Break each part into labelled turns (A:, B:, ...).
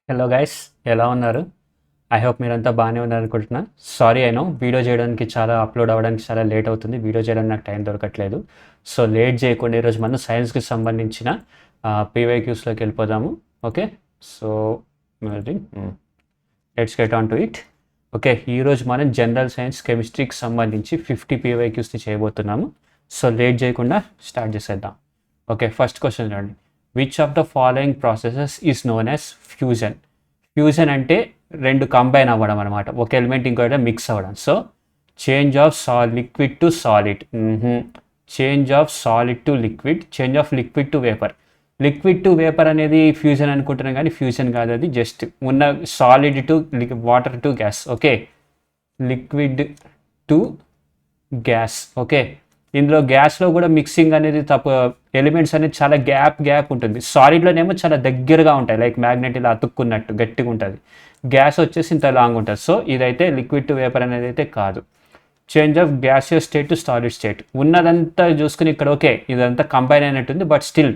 A: Hello guys, ఎలా ఉన్నారు? I hope మీరంతా బాగానే ఉన్నారనుకుంటున్నా. సారీ అయినో వీడియో చేయడానికి అప్లోడ్ అవ్వడానికి చాలా లేట్ అవుతుంది. వీడియో చేయడానికి నాకు టైం దొరకట్లేదు. సో లేట్ చేయకుండా ఈరోజు మనం సైన్స్కి సంబంధించిన పీవైక్యూస్లోకి వెళ్ళిపోదాము. Okay, so let's get on to it. Okay, ఈరోజు మనం జనరల్ సైన్స్ కెమిస్ట్రీకి సంబంధించి 50 పీవైక్యూస్ని చేయబోతున్నాము. సో లేట్ చేయకుండా స్టార్ట్ చేసేద్దాం. ఓకే, ఫస్ట్ క్వశ్చన్ చూడండి. Which of the following processes is known as fusion? Fusion అంటే రెండు కంబైన్ అవ్వడం అనమాట, ఒక ఎలిమెంట్ ఇంకోటి మిక్స్ అవ్వడం. So change of liquid to solid, change of solid to liquid, change of liquid to vapour. Liquid to vapour అనేది fusion అనుకుంటున్నాం, కానీ ఫ్యూజన్ కాదు, అది జస్ట్ ఉన్న solid to water to gas. Okay, liquid to gas. Okay, ఇందులో గ్యాస్లో కూడా mixing అనేది elements అనేది చాలా గ్యాప్ ఉంటుంది. సాలిడ్లోనేమో చాలా దగ్గరగా ఉంటాయి, లైక్ మ్యాగ్నెట్ ఇలా అతుక్కున్నట్టు గట్టిగా ఉంటుంది. గ్యాస్ వచ్చేసి ఇంత లాంగ్ ఉంటుంది. సో ఇదైతే లిక్విడ్ టు వేపర్ అనేది అయితే కాదు. Change of gaseous state to solid state, ఉన్నదంతా చూసుకుని ఇక్కడ ఓకే ఇదంతా కంబైన్ అయినట్టుంది, బట్ స్టిల్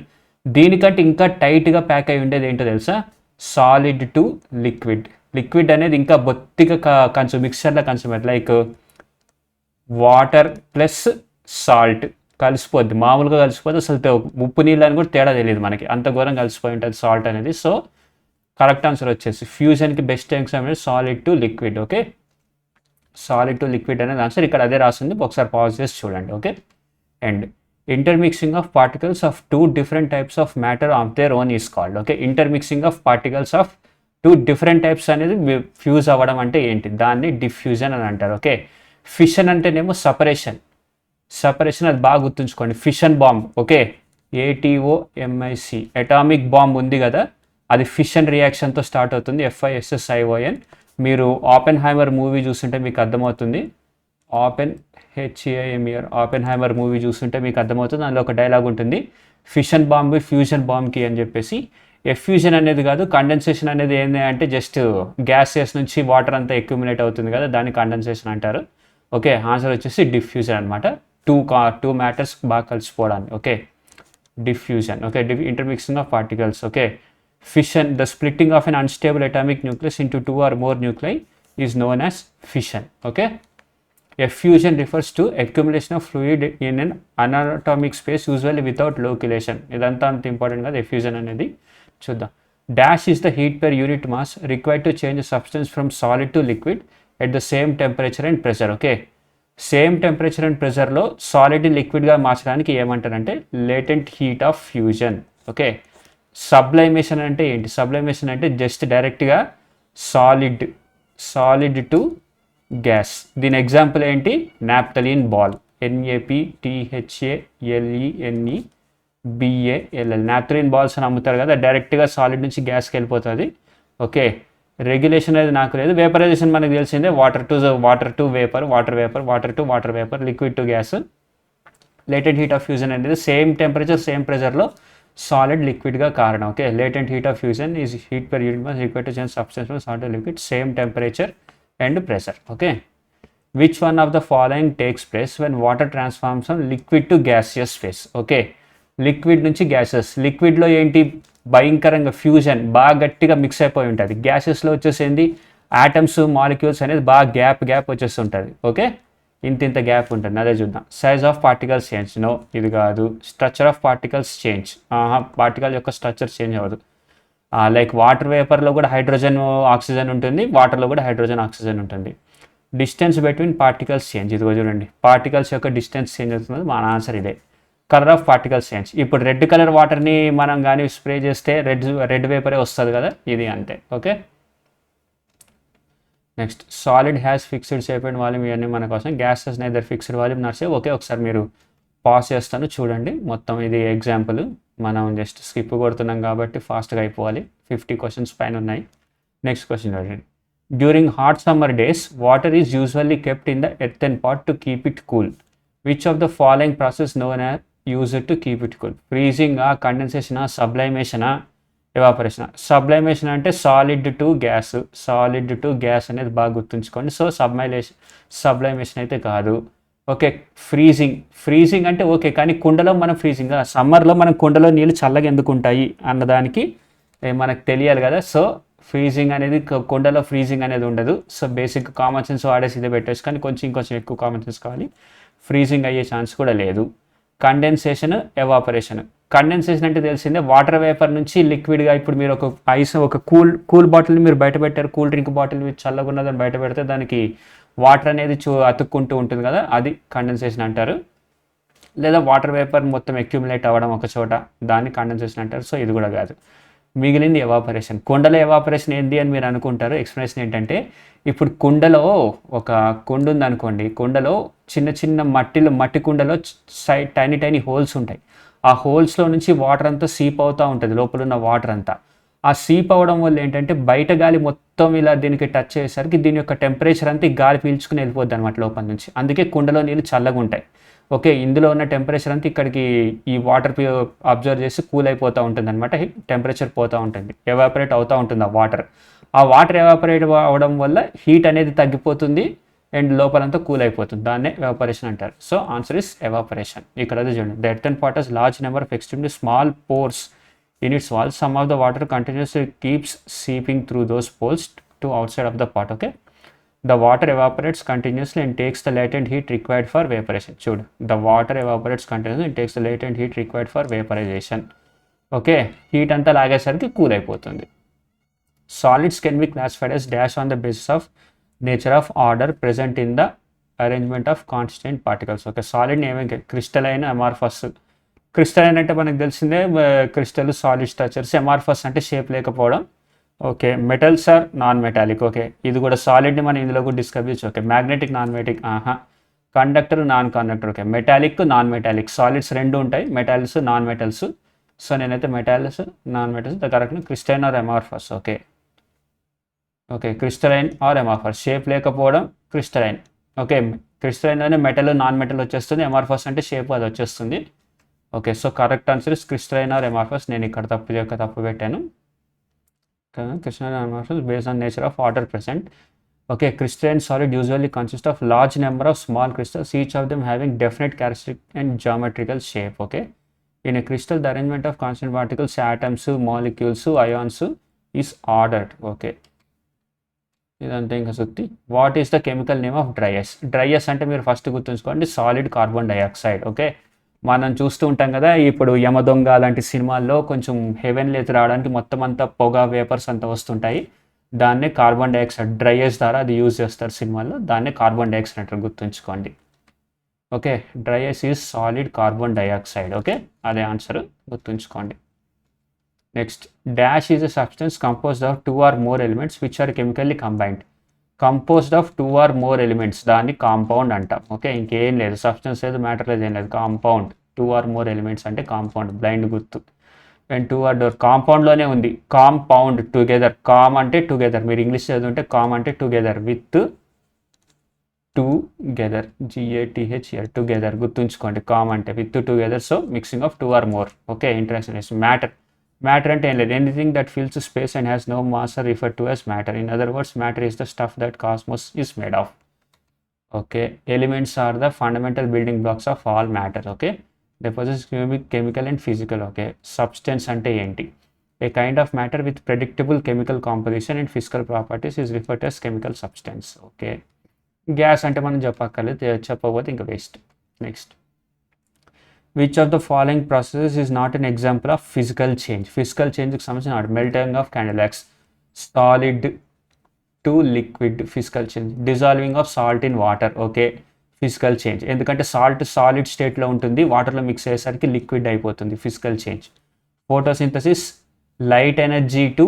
A: దీనికంటే ఇంకా టైట్గా ప్యాక్ అయి ఉండేది ఏంటో తెలుసా? Solid to liquid. లిక్విడ్ అనేది ఇంకా బొత్తిగా మిక్సర్లో consume, like water plus salt కలిసిపోద్ది, మామూలుగా కలిసిపోతే అసలు ఉప్పు నీళ్ళు అని కూడా తేడా తెలియదు మనకి, అంత ఘోరం కలిసిపోయి ఉంటుంది సాల్ట్ అనేది. సో కరెక్ట్ ఆన్సర్ వచ్చేసి ఫ్యూజన్కి best example solid to liquid. Okay, solid to liquid అనేది ఆన్సర్, ఇక్కడ అదే రాస్తుంది, ఒకసారి పాజ్ చేసి చూడండి. Okay, and intermixing of particles of two different types of matter of their own is called. Okay, intermixing of particles of two different types అనేది fuse అవ్వడం అంటే ఏంటి? దాన్ని డిఫ్యూజన్ అని అంటారు. ఓకే, ఫిషన్ అంటేనేమో సపరేషన్ అది బాగా గుర్తుంచుకోండి. Fission bomb, okay, ATOMIC, atomic bomb ఉంది కదా, అది ఫిషన్ రియాక్షన్తో స్టార్ట్ అవుతుంది, FISSION. మీరు ఓపెన్ హైమర్ మూవీ చూస్తుంటే మీకు అర్థమవుతుంది, ఓపెన్ హైమర్ మూవీ చూస్తుంటే మీకు అర్థమవుతుంది. అందులో ఒక డైలాగ్ ఉంటుంది, ఫిషన్ బాంబ్ ఫ్యూజన్ బాంబ్కి అని చెప్పేసి. ఎఫ్యూజన్ అనేది కాదు, కండెన్సేషన్ అనేది ఏంటి అంటే జస్ట్ గ్యాసెస్ నుంచి వాటర్ అంతా అక్యుములేట్ అవుతుంది కదా, దాన్ని కండెన్సేషన్ అంటారు. ఓకే, ఆన్సర్ వచ్చేసి డిఫ్యూజన్ అనమాట, టూ మ్యాటర్స్ బాగా కలిసిపోవడానికి. Okay, diffusion. Okay, intermixing of particles. Okay, fission, the splitting of an unstable atomic nucleus into two or more nuclei is known as fission. Okay, a fusion refers to accumulation of fluid in an anatomic space, usually without localization. ఇదంతా అంత important కదా effusion అనేది. చూద్దాం. Dash is the heat per unit mass required to change a substance from solid to liquid at the same temperature and pressure. Okay, same temperature and ప్రెషర్లో సాలిడ్ని లిక్విడ్గా మార్చడానికి ఏమంటారంటే latent heat of fusion. Okay, sublimation అంటే ఏంటి? Sublimation అంటే just డైరెక్ట్గా solid to gas. దీని ఎగ్జాంపుల్ ఏంటి? Naphthalene ball, NaPTHALENEBALL. Naphthalene balls అని అమ్ముతారు కదా, డైరెక్ట్గా సాలిడ్ నుంచి గ్యాస్కి వెళ్ళిపోతుంది. ఓకే, రెగ్యులేషన్ అనేది నాకు లేదు. వేపరైజేషన్ మనకు తెలిసిందే, water to vapour, water to water vapour, liquid to gas. Latent heat of fusion అనేది సేమ్ టెంపరేచర్ సేమ్ ప్రెషర్లో సాలిడ్ లిక్విడ్గా కారణం. Okay, latent heat of fusion is heat per unit mass required to change substance from solid to liquid, same temperature and pressure. Okay, which one of the following takes place when water transforms from liquid to gaseous face? Okay, liquid నుంచి gases. లిక్విడ్లో ఏంటి? భయంకరంగా fusion బాగా గట్టిగా mix అయిపోయి ఉంటుంది. గ్యాసెస్లో వచ్చేసింది atoms molecules అనేది బాగా గ్యాప్ వచ్చేస్తుంటుంది. ఓకే, ఇంత గ్యాప్ ఉంటుంది, అదే చూద్దాం. Size of particles change, no ఇది కాదు. Structure of particles change, particle యొక్క స్ట్రక్చర్ చేంజ్ అవ్వదు. లైక్ వాటర్ వేపర్లో కూడా హైడ్రోజన్ ఆక్సిజన్ ఉంటుంది, వాటర్లో కూడా హైడ్రోజన్ ఆక్సిజన్ ఉంటుంది. డిస్టెన్స్ బిట్వీన్ పార్టికల్స్ చేంజ్, ఇదిగో చూడండి, పార్టికల్స్ యొక్క డిస్టెన్స్ చేంజ్ అవుతుంది, మన ఆన్సర్ ఇదే. కలర్ ఆఫ్ పార్టికల్స్ చేంజ్, ఇప్పుడు రెడ్ కలర్ వాటర్ని మనం కానీ స్ప్రే చేస్తే రెడ్ వేపరే వస్తుంది కదా, ఇది అంతే. Okay, next, solid has fixed shape and volume, ఇవన్నీ మన కోసం. Gases neither fixed volume not shape. Okay, ఒకసారి మీరు పాస్ చేస్తాను చూడండి మొత్తం. ఇది ఎగ్జాంపుల్, మనం జస్ట్ స్కిప్ కొడుతున్నాం కాబట్టి ఫాస్ట్గా అయిపోవాలి. 50 క్వశ్చన్స్ పైన ఉన్నాయి. నెక్స్ట్ క్వశ్చన్ చూడండి. During hot summer days water is usually kept in the earthen pot to keep it cool. Which of the following process known as use to keep it cool? ఫ్రీజింగా, కండెన్సేషనా, సబ్లైమేషనా, evaporation? Sublimation అంటే solid to gas అనేది బాగా గుర్తుంచుకోండి. So సబ్లైమేషన్ అయితే కాదు. Okay, freezing అంటే ఓకే, కానీ కుండలో మనం ఫ్రీజింగ్, సమ్మర్లో మనం కుండలో నీళ్ళు చల్లగా ఎందుకు ఉంటాయి అన్నదానికి మనకు తెలియాలి కదా. సో ఫ్రీజింగ్ అనేది కుండలో ఫ్రీజింగ్ అనేది ఉండదు. సో బేసిక్ కామన్ సెన్స్ వాడేసి ఇదే పెట్టచ్చు, కానీ ఇంకొంచెం ఎక్కువ కామన్ సెన్స్ కావాలి. ఫ్రీజింగ్ అయ్యే ఛాన్స్ కూడా లేదు. Condensation, evaporation. కండెన్సేషన్ అంటే తెలిసిందే, వాటర్ వేపర్ నుంచి లిక్విడ్గా, ఇప్పుడు మీరు ఒక కూల్ బాటిల్ని మీరు బయట పెట్టారు, కూల్ డ్రింక్ బాటిల్ మీరు చల్లగా ఉన్నదని బయట పెడితే దానికి వాటర్ అనేది అతుక్కుంటూ ఉంటుంది కదా, అది కండెన్సేషన్ అంటారు. లేదా వాటర్ వేపర్ మొత్తం అక్యుములేట్ అవ్వడం ఒక చోట, దాన్ని కండెన్సేషన్ అంటారు. సో ఇది కూడా కాదు. మిగిలింది ఎవాపరేషన్. కుండలో ఎవాపరేషన్ ఏంటి అని మీరు అనుకుంటారు. ఎక్స్ప్లెనేషన్ ఏంటంటే, ఇప్పుడు కుండలో ఒక కుండ ఉందనుకోండి, కుండలో చిన్న మట్టి కుండలో టైనీ హోల్స్ ఉంటాయి. ఆ హోల్స్లో నుంచి వాటర్ అంతా సీప్ అవుతూ ఉంటుంది, లోపల ఉన్న వాటర్ అంతా. ఆ సీప్ అవ్వడం వల్ల ఏంటంటే బయట గాలి మొత్తం ఇలా దీనికి టచ్ అయ్యేసరికి దీని యొక్క టెంపరేచర్ అంతా ఈ గాలి పీల్చుకుని వెళ్ళిపోద్ది అనమాట లోపల నుంచి. అందుకే కుండలో నీళ్ళు చల్లగా ఉంటాయి. ఓకే, ఇందులో ఉన్న టెంపరేచర్ అంతా ఇక్కడికి ఈ వాటర్ అబ్జర్వ్ చేసి కూల్ అయిపోతూ ఉంటుంది అనమాట, టెంపరేచర్ పోతూ ఉంటుంది, ఎవాపరేట్ అవుతూ ఉంటుంది ఆ వాటర్ ఎవాపరేట్ అవ్వడం వల్ల హీట్ అనేది తగ్గిపోతుంది అండ్ లోపలంతా కూల్ అయిపోతుంది. దాన్నే ఎవాపరేషన్ అంటారు. So answer is evaporation. ఇక్కడ అది చూడండి, the earth and pot has large number of extremely small pores in its walls. Some of the water continuously keeps seeping through those pores to outside of the pot. Okay, the water evaporates continuously and takes the latent heat required for vaporization. Choose the water evaporates continuously and takes the latent heat required for vaporization. Okay, heat anta lagesariki cool అయిపోతుంది. Solids can be classified as dash on the basis of nature of order present in the arrangement of constituent particles. Okay, solid name crystalline, amorphous. Crystalline అంటే మనకు తెలిసిందే, crystal, solid structures. Amorphous అంటే shape లేకపోవడం. Okay, metals or non metallic. Okay, ఇది కూడా సాలిడ్ని మనం ఇందులో కూడా డిస్కస్ చేయొచ్చు. Okay, magnetic, non magnetic, conductor, non conductor. Okay, metallic, non metallic. Solids రెండు ఉంటాయి, మెటాల్స్, నాన్ మెటల్స్. సో నేనైతే metals, non metals the correct. Crystalline or amorphous. Okay, crystalline or amorphous. Shape లేకపోవడం క్రిస్టలైన్. ఓకే, క్రిస్టలైన్లోనే metal, non metal వచ్చేస్తుంది. Amorphous అంటే shape అది వచ్చేస్తుంది. Okay, so correct answer is crystalline or amorphous. నేను ఇక్కడ తప్పు పెట్టాను. Crystalline amorphous based on nature of water present. Okay, crystalline solid usually consists of large number of small crystals, each of them having definite characteristic and geometrical shape. Okay, in a crystal the arrangement of constant particles, atoms, molecules, ions is ordered. Okay, ఇదంతా ఇంకా సుత్తి. What is the chemical name of dry ice? Dry ice అంటే మీరు first గుర్తుంచుకోండి, solid carbon dioxide. Okay, మనం చూస్తూ ఉంటాం కదా, ఇప్పుడు యమదొంగ లాంటి సినిమాల్లో కొంచెం హెవెన్ లేచి రావడానికి మొత్తం అంతా పొగ, వేపర్స్ అంతా వస్తుంటాయి. దాన్నే కార్బన్ డైఆక్సైడ్ డ్రైయస్ ద్వారా అది యూజ్ చేస్తారు సినిమాల్లో. దాన్నే కార్బన్ డైఆక్సైడ్ అంటారు, గుర్తుంచుకోండి. Okay, dry ice is solid carbon dioxide. Okay, అదే ఆన్సర్, గుర్తుంచుకోండి. Next, dash is a substance composed of 2 or more elements which are chemically combined. Composed of 2 or more elements, దాన్ని కాంపౌండ్ అంటాం. Okay, ఇంకేం లేదు, substance లేదు, matter లేదు, ఏం లేదు, కాంపౌండ్. 2 or more ఎలిమెంట్స్ అంటే కాంపౌండ్, బ్లైండ్ గుర్తు. అండ్ 2 or more కాంపౌండ్లోనే ఉంది. Compound, together. కామ్ అంటే టుగెదర్, మీరు ఇంగ్లీష్ చదువుతుంటే కామ్ అంటే together, with together, GATHER, together, గుర్తుంచుకోండి. కామ్ అంటే with, together. So mixing of 2 or more. Okay, interesting. Matter అంటే ఏం లేదు, anything that fills space and has no mass are referred to as matter. In other words, matter is the stuff that cosmos is made of. Okay, elements are the fundamental building blocks of all matter. Okay, deposits chemical and physical. Okay, substance అంటే ఏంటి? ఏ kind of matter with predictable chemical composition and physical properties is referred as chemical substance. Okay, gas అంటే మనం చెప్పక్కర్లేదు, చెప్పకపోతే ఇంకా waste. Next, which of the following processes is not an example of physical change? Physical చేంజ్కి సంబంధించిన melting of candle wax, solid to liquid, physical change. Dissolving of salt in water. Okay, physical change, ఎందుకంటే salt solid స్టేట్లో ఉంటుంది, వాటర్లో mix అయ్యేసరికి liquid అయిపోతుంది, physical change. Photosynthesis, light energy to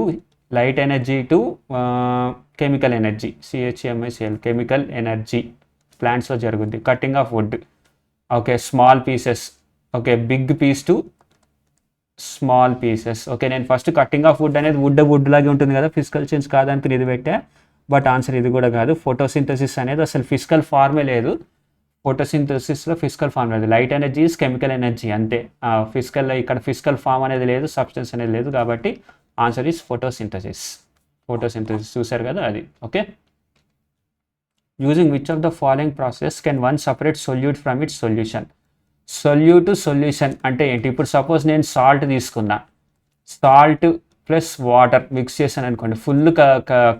A: chemical energy, CHMICL, chemical energy ప్లాంట్స్లో జరుగుద్ది. Cutting of wood. Okay, small pieces. Okay, big piece to small pieces. Okay, నేను first cutting of wood అనేది wood లాగే ఉంటుంది కదా, physical change కాదానికి ఇది పెట్టా, but answer ఇది కూడా కాదు. ఫోటోసింథసిస్ అనేది అసలు ఫిజికల్ ఫార్మే లేదు, ఫోటోసింథసిస్లో ఫిజికల్ ఫార్మ్ లేదు. Light energy is chemical energy అంతే, ఫిజికల్ ఇక్కడ ఫిజికల్ ఫార్మ్ అనేది లేదు, సబ్స్టెన్స్ అనేది లేదు, కాబట్టి ఆన్సర్ ఈజ్ ఫోటోసింథసిస్. చూసారు కదా అది. Okay, using which of the following process can one separate solute from it's solution? Solute solution అంటే ఏంటి? ఇప్పుడు సపోజ్ నేను సాల్ట్ తీసుకున్నా, సాల్ట్ ప్లస్ వాటర్ మిక్స్ చేశాను అనుకోండి, ఫుల్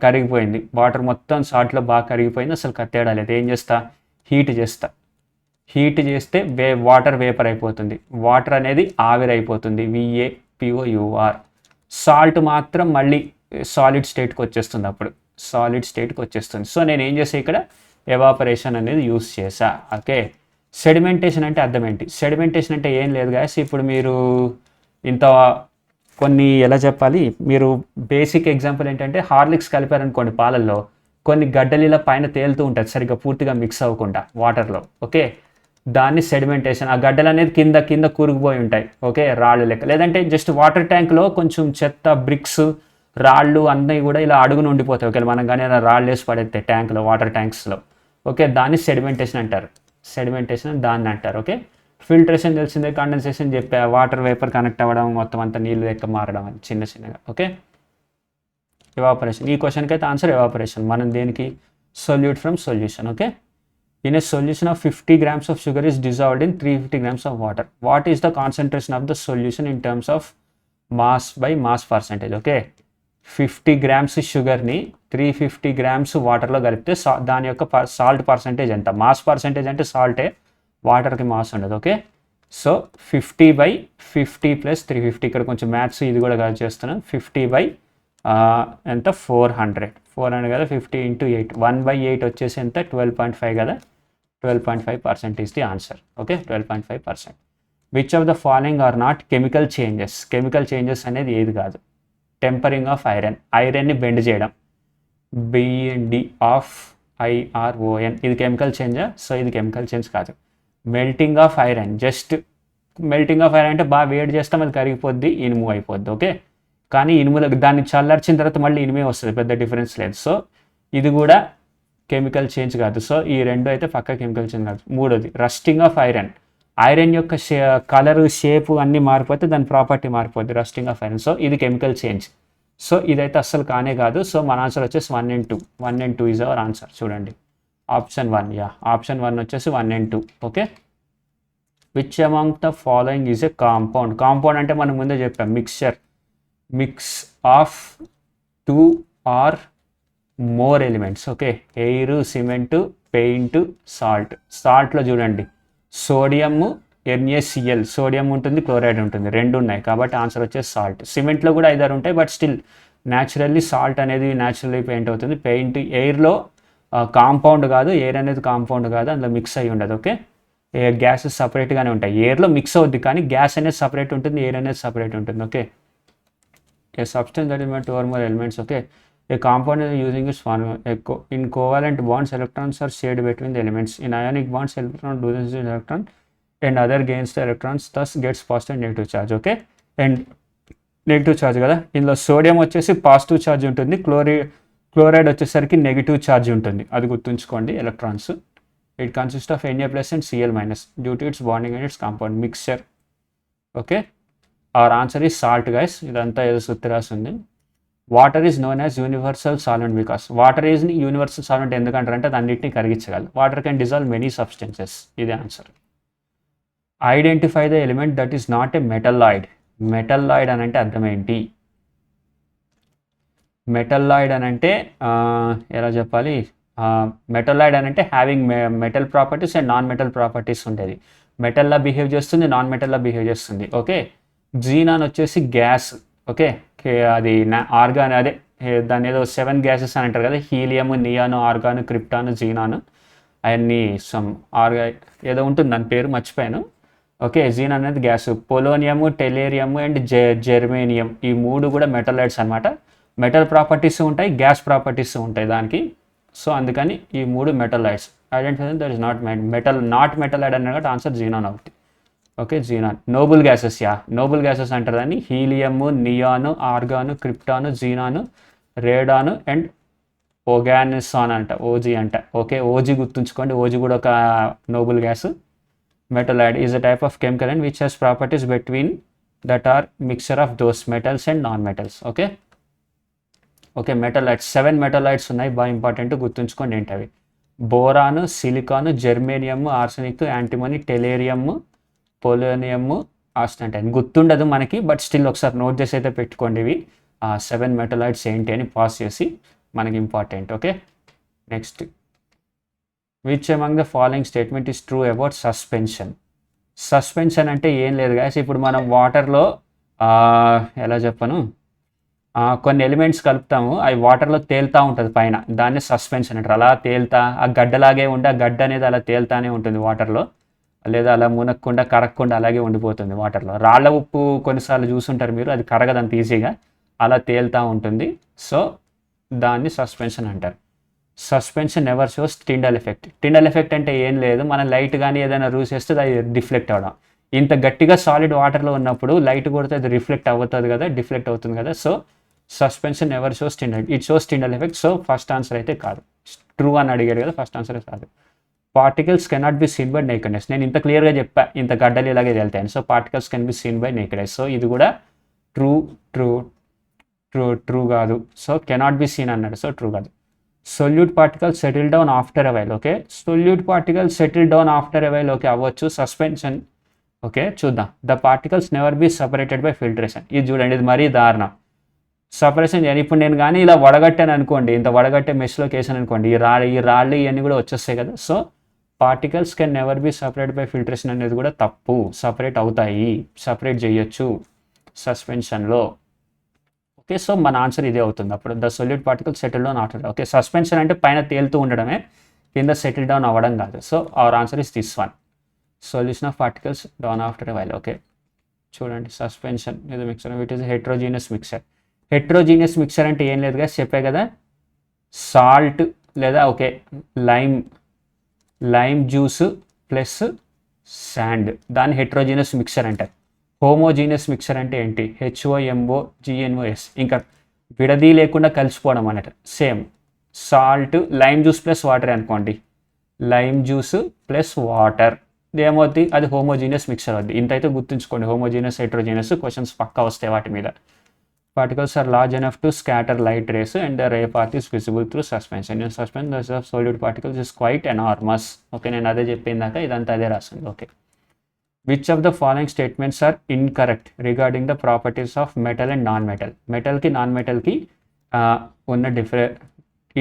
A: కరిగిపోయింది, వాటర్ మొత్తం సాల్ట్లో బాగా కరిగిపోయింది, అసలు తేడా లేదు. ఏం చేస్తా, హీట్ చేస్తే వాటర్ వేపర్ అయిపోతుంది, వాటర్ అనేది ఆవిరి అయిపోతుంది, VAPOUR. సాల్ట్ మాత్రం మళ్ళీ సాలిడ్ స్టేట్కి వచ్చేస్తుంది, అప్పుడు సాలిడ్ స్టేట్కి వచ్చేస్తుంది. సో నేను ఏం చేసా ఇక్కడ, ఎవాపరేషన్ అనేది యూస్ చేసా. ఓకే, సెడిమెంటేషన్ అంటే అర్థం ఏంటి? సెడిమెంటేషన్ అంటే ఏం లేదు గాయస్, ఇప్పుడు మీరు ఇంత కొన్ని ఎలా చెప్పాలి, మీరు బేసిక్ ఎగ్జాంపుల్ ఏంటంటే హార్లిక్స్ కలిపారనుకోండి పాలల్లో, కొన్ని గడ్డలు ఇలా పైన తేలుతూ ఉంటుంది సరిగ్గా పూర్తిగా మిక్స్ అవ్వకుండా వాటర్లో. ఓకే, దాన్ని సెడిమెంటేషన్. ఆ గడ్డలు అనేది కింద కూరుకుపోయి ఉంటాయి, ఓకే, రాళ్ళు లెక్క. లేదంటే జస్ట్ వాటర్ ట్యాంక్లో కొంచెం చెత్త, బ్రిక్స్, రాళ్ళు అన్నీ కూడా ఇలా అడుగున ఉండిపోతాయి. ఓకే, మనం కానీ రాళ్ళు వేసి పడేస్తే ట్యాంక్లో, వాటర్ ట్యాంక్స్లో, ఓకే, దాన్ని సెడిమెంటేషన్ అంటారు. సెడిమెంటేషన్ దాన్ని అంటారు. ఓకే, ఫిల్టరేషన్ తెలిసిందే, కండెన్సేషన్ చెప్పా, వాటర్ వేపర్ కనెక్ట్ అవ్వడం, మొత్తం అంతా నీళ్ళు లెక్క మారడం అని చిన్నగా. Okay, evaporation. ఈ క్వశ్చన్కి అయితే ఆన్సర్ ఎవాపరేషన్. మనం దేనికి, solute from solution. Okay, in a solution of 50 grams of sugar is dissolved in 350 grams of water. What is the concentration of the solution in terms of mass by mass percentage? Okay, 50 grams షుగర్ని 350 grams వాటర్లో కలిపితే దాని యొక్క salt percentage ఎంత? Mass percentage అంటే సాల్టే, వాటర్కి mass ఉండదు. Okay, so 50/50 + 350, ఇక్కడ కొంచెం మ్యాథ్స్ ఇది కూడా కలిసి చేస్తున్నాను. 50 ఎంత, 400 కదా, 50 × 8, 1/8 వచ్చేసి ఎంత, 12.5 కదా, 12.5% is the answer. Okay, 12.5%. Which of the following are not chemical changes? Chemical changes అనేది ఏది కాదు. టెంపరింగ్ ఆఫ్ ఐరన్ని బెండ్ చేయడం, BEND ఇది కెమికల్ చేంజా? సో ఇది కెమికల్ చేంజ్ కాదు. Melting of iron, just melting of iron అంటే బాగా వేడి చేస్తాం, అది కరిగిపోద్ది, ఇనుము అయిపోద్ది. ఓకే, కానీ ఇనుములకు దాన్ని చల్లార్చిన తర్వాత మళ్ళీ ఇనుమే వస్తుంది, పెద్ద డిఫరెన్స్ లేదు. సో ఇది కూడా కెమికల్ చేంజ్ కాదు. సో ఈ రెండు అయితే పక్క కెమికల్ చేంజ్ కాదు. మూడోది రస్టింగ్ ఆఫ్ ఐరన్ యొక్క కలరు, షేపు అన్నీ మారిపోతే దాని ప్రాపర్టీ మారిపోద్ది, రస్టింగ్ ఆఫ్ ఐరన్. సో ఇది కెమికల్ చేంజ్. సో ఇదైతే అస్సలు కానే కాదు. సో మన ఆన్సర్ వచ్చేసి 1 and 2. 1 and 2 is our answer. చూడండి, ఆప్షన్ 1, ఆప్షన్ 1 వచ్చేసి 1 and 2. Okay, which among the following is a compound? Compound అంటే మనం ముందే చెప్పాం, mix of 2 or more elements. Okay, air, cement, paint, సాల్ట్లో చూడండి, సోడియము, NaCl, సోడియం ఉంటుంది, క్లోరైడ్ ఉంటుంది, రెండు ఉన్నాయి కాబట్టి ఆన్సర్ వచ్చేసి సాల్ట్. సిమెంట్లో కూడా 5 ఉంటాయి, బట్ స్టిల్ న్యాచురల్లీ సాల్ట్ అనేది న్యాచురల్లీ పెయింట్ అవుతుంది. పెయింట్ ఎయిర్లో కాంపౌండ్ కాదు, ఎయిర్ అనేది కాంపౌండ్ కాదు, అందులో మిక్స్ అయ్యి ఉండదు. ఓకే, గ్యాసెస్ సపరేట్గానే ఉంటాయి, ఎయిర్లో మిక్స్ అవుద్ది కానీ గ్యాస్ అనేది సపరేట్ ఉంటుంది, ఎయిర్ అనేది సపరేట్ ఉంటుంది. Okay, a substance that is made 2 or more elements. Okay, a compound is using its formula. In covalent bonds, electrons are shared between the elements. In ionic bonds, electron loses its electron and other gains the electrons, thus gets positive and negative charge. Okay, and negative charge కదా, ఇందులో sodium వచ్చేసి positive charge ఉంటుంది, chloride వచ్చేసరికి negative charge ఉంటుంది, అది గుర్తుంచుకోండి. Electrons, it consist of Na+ and Cl- due to it's bonding and it's compound mixture. Okay, our answer is salt guys. ఇదంతా ఏదో సుత్తి రాసి ఉంది. Water is known as universal solvent because water is universal solvent ఎందుకంటారు అంటే అన్నింటినీ కరిగించగలరు. Water can dissolve many substances, ఇదే answer. Identify the element that is not a metalloid. Metalloid అని అంటే అర్థం ఏంటి? మెటల్లాయిడ్ అని అంటే ఎలా చెప్పాలి, మెటల్లాయిడ్ అని అంటే having metal properties and non metal properties ఉంటుంది. మెటల్లా బిహేవ్ చేస్తుంది, నాన్ మెటల్లా బిహేవ్ చేస్తుంది. ఓకే, జీనాన్ వచ్చేసి గ్యాస్. ఓకే, అది ఆర్గాన్, అదే దాని ఏదో 7 గ్యాసెస్ అని అంటారు కదా, helium, neon, argon, krypton, xenon, అవన్నీ ఏదో ఉంటుంది దాని పేరు మర్చిపోయాను. ఓకే, జీనాన్ అనేది గ్యాస్. పొలోనియం, టెలేరియం అండ్ జెర్మేనియం, ఈ 3 కూడా మెటలైడ్స్ అనమాట. మెటల్ ప్రాపర్టీస్ ఉంటాయి, గ్యాస్ ప్రాపర్టీస్ ఉంటాయి దానికి. సో అందుకని ఈ 3 మెటలైడ్స్. Identify that is not metalloid అన్నమాట, ఆన్సర్ జీనాన్ అవుతుంది. Okay, xenon. Noble gases, noble gases అంటారు దాన్ని. Helium, neon, argon, krypton, xenon, radon and oganesson అంట, ఓజీ అంట. ఓకే, ఓజీ గుర్తుంచుకోండి, ఓజీ కూడా ఒక noble gas. Metalloid is a type of chemical and which has properties between that are mixture of those metals and non metals. Okay, metalloids 7 metalloids ఉన్నాయి, బాగా important, గుర్తుంచుకోండి ఏంటవి. Boron, silicon, germanium, arsenic, antimony, టెలేరియం, polonium, ఆస్టంటైన్. గుర్తుండదు మనకి, but still ఒకసారి note చేసి అయితే పెట్టుకోండి ఇవి. ఆ 7 మెటలాయిడ్స్ ఏంటి అని పాస్ చేసి మనకి important. Okay, next which among the following statement is true about suspension. Suspension అంటే ఏం లేదు గాయస్, ఇప్పుడు మనం వాటర్లో ఎలా చెప్పను, కొన్ని ఎలిమెంట్స్ కలుపుతాము, అవి వాటర్లో తేలుతూ ఉంటుంది పైన, దాన్ని సస్పెన్షన్ అంటారు. అలా తేలుతా ఆ గడ్డలాగే ఉండి ఆ గడ్డ అనేది అలా తేలుతానే ఉంటుంది వాటర్లో, లేదా అలా మునక్కుండా కరగకుండా అలాగే ఉండిపోతుంది వాటర్లో. రాళ్ళ ఉప్పు కొన్నిసార్లు చూసుంటారు మీరు, అది కరగదు అంత ఈజీగా, అలా తేలుతూ ఉంటుంది. సో దాన్ని సస్పెన్షన్ అంటారు. Suspension never shows Tyndall effect. Tyndall effect అంటే ఏం లేదు, మనం లైట్ కానీ ఏదైనా రూస్ చేస్తే అది డిఫ్లెక్ట్ అవ్వడం. ఇంత గట్టిగా సాలిడ్ వాటర్లో ఉన్నప్పుడు లైట్ కొడితే అది రిఫ్లెక్ట్ అవుతుంది కదా, డిఫ్లెక్ట్ అవుతుంది కదా. So suspension never shows Tyndall, it shows Tyndall effect. So first answer అయితే కాదు, ట్రూ అని అడిగాడు కదా, ఫస్ట్ ఆన్సర్ కాదు. Particles cannot be seen by naked eyes. నేను ఇంత క్లియర్గా చెప్పా, ఇంత గడ్డలు ఇలాగే వెళ్తాయని. So particles can be seen by naked eyes. So ఇది కూడా ట్రూ ట్రూ ట్రూ ట్రూ కాదు. సో కెనాట్ బి సీన్ అన్నాడు, సో ట్రూ కాదు. Solute particle settle down after a while. Okay, solute particle settle down after a while. Okay, అవ్వచ్చు. Suspension okay చూద్దాం. The particles never be separated by filtration. ఇది చూడండి, ఇది మరీ దారుణం. Separation చేయాలి. ఇప్పుడు నేను కానీ ఇలా వడగట్టాను అనుకోండి, ఇంత వడగట్టే మెష్లోకి వేసాను అనుకోండి, ఈ రాళ్ళు ఇవన్నీ కూడా వచ్చేస్తాయి కదా. So particles can never be separate by filtration అనేది కూడా తప్పు. సపరేట్ అవుతాయి, సపరేట్ చేయొచ్చు సస్పెన్షన్లో. ఓకే, సో మన ఆన్సర్ ఇదే అవుతుంది అప్పుడు. The solute particle settle down after. Okay, suspension అంటే పైన తేలుతూ ఉండడమే, కింద సెటిల్ డౌన్ అవ్వడం కాదు. So our answer is this one, solution of particles down after a while. Okay చూడండి, సస్పెన్షన్ ఇది mixer, it is heterogeneous mixer. Heterogeneous mixer అంటే ఏం లేదు కదా, చెప్పే కదా, సాల్ట్ లేదా okay lime juice plus sand, దాన్ని హెట్రోజీనియస్ మిక్సర్ అంటారు. హోమోజీనియస్ మిక్సర్ అంటే ఏంటి, HOMOGNOS, ఇంకా విడదీ లేకుండా కలిసిపోవడం అన్నట్టు. Same salt lime juice plus water అనుకోండి, లైమ్ జ్యూస్ ప్లస్ వాటర్ ఏమవుద్ది, అది హోమోజీనియస్ మిక్సర్ అవుద్ది. ఇంత అయితే గుర్తుంచుకోండి, హోమోజీనియస్ హెట్రోజీనియస్ క్వశ్చన్స్ పక్కా వస్తాయి వాటి మీద. Particles are large enough to scatter light rays and the ray path is visible through suspension. In suspension, the size of solid particles is quite enormous. Okay, నేను అదే చెప్పిందాక ఇదంతా అదే రాసింది. Okay, which of the following statements are incorrect regarding the properties of metal and non metal. మెటల్కి non మెటల్కి ఉన్న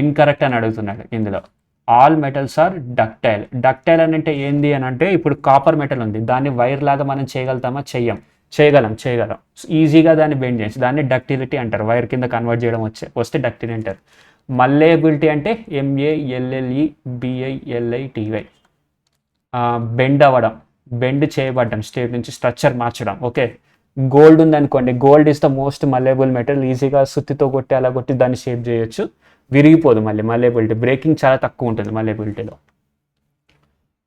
A: incorrect అని అడుగుతున్నాడు ఇందులో. All metals are ductile. Ductile అని అంటే ఏంది అని అంటే, ఇప్పుడు కాపర్ మెటల్ ఉంది, దాన్ని వైర్ లాగా మనం చేయగలుగుతామా, చేయగలం ఈజీగా దాన్ని బెండ్ చేయొచ్చు, దాన్ని డక్టిలిటీ అంటారు. వైర్ కింద కన్వర్ట్ చేయడం వస్తే డక్టిలిటీ అంటారు. మల్లేబిలిటీ అంటే MALLEBILITY, బెండ్ అవ్వడం, బెండ్ చేయబడ్డం, స్టేట్ నుంచి స్ట్రక్చర్ మార్చడం. ఓకే, గోల్డ్ ఉందనుకోండి, gold is the most malleable metal. ఈజీగా సుత్తితో కొట్టి అలా కొట్టి దాన్ని షేప్ చేయొచ్చు, విరిగిపోదు. మల్లేబిలిటీ, బ్రేకింగ్ చాలా తక్కువ ఉంటుంది మల్లేబిలిటీలో.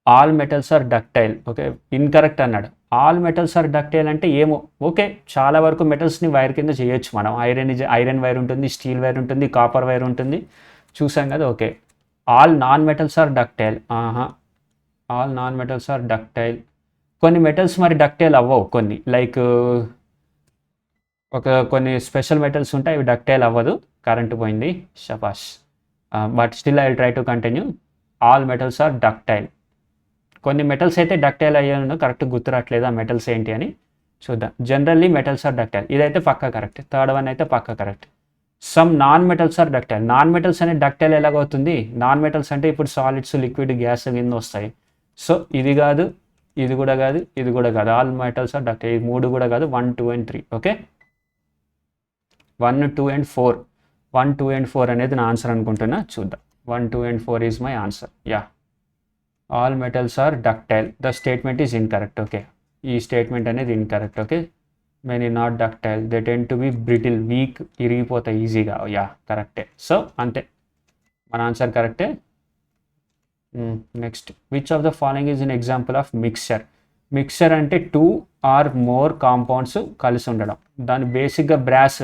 A: All metals are ductile. Okay, incorrect అన్నాడు. ఆల్ మెటల్స్ ఆర్ డక్టైల్ అంటే ఏమో, ఓకే చాలా వరకు మెటల్స్ని వైర్ కింద చేయొచ్చు మనం. ఐరన్ వైర్ ఉంటుంది, స్టీల్ వైర్ ఉంటుంది, కాపర్ వైర్ ఉంటుంది, చూసాం కదా. Okay, all non metals are ductile. All non metals are ductile. కొన్ని మెటల్స్ మరి డక్టైల్ అవ్వవు, కొన్ని లైక్ కొన్ని స్పెషల్ మెటల్స్ ఉంటాయి, అవి డక్టైల్ అవ్వదు. కరెంట్ పోయింది, షబాష్. But still I will try to continue. All metals are ductile. కొన్ని మెటల్స్ అయితే డక్టైల్ అయ్యాను, కరెక్ట్ గుర్తురాట్లేదు ఆ మెటల్స్ ఏంటి అని చూద్దాం. జనరల్లీ మెటల్స్ ఆర్ డక్టైల్, ఇదైతే పక్కా కరెక్ట్. థర్డ్ వన్ అయితే పక్కా correct. Some non metals are ductile. Non metals అనేది డక్టైల్ ఎలాగవుతుంది, నాన్ మెటల్స్ అంటే ఇప్పుడు సాలిడ్స్, లిక్విడ్, గ్యాస్ కింద వస్తాయి. సో ఇది కాదు, ఇది కూడా కాదు, ఇది కూడా కాదు. ఆల్ మెటల్స్ ఆర్ డక్టైల్, ఈ మూడు కూడా కాదు. 1, 2 and 3. Okay, 1, 2 and 4. 1, 2 and 4 అనేది నా ఆన్సర్ అనుకుంటున్నా, చూద్దాం. 1, 2 and 4 is my answer. Yeah, all metals are ductile. The statement is incorrect. Okay, ఈ స్టేట్మెంట్ అనేది incorrect. Okay, many not ductile, they tend to be brittle, weak, ఇరిగిపోతాయి ఈజీగా. Yeah కరెక్టే. So అంతే, మన ఆన్సర్ కరెక్టే. Next, which of the following is an example of mixture. Mixture అంటే 2 or more compounds కలిసి ఉండడం. దాని బేసిక్గా బ్రాస్,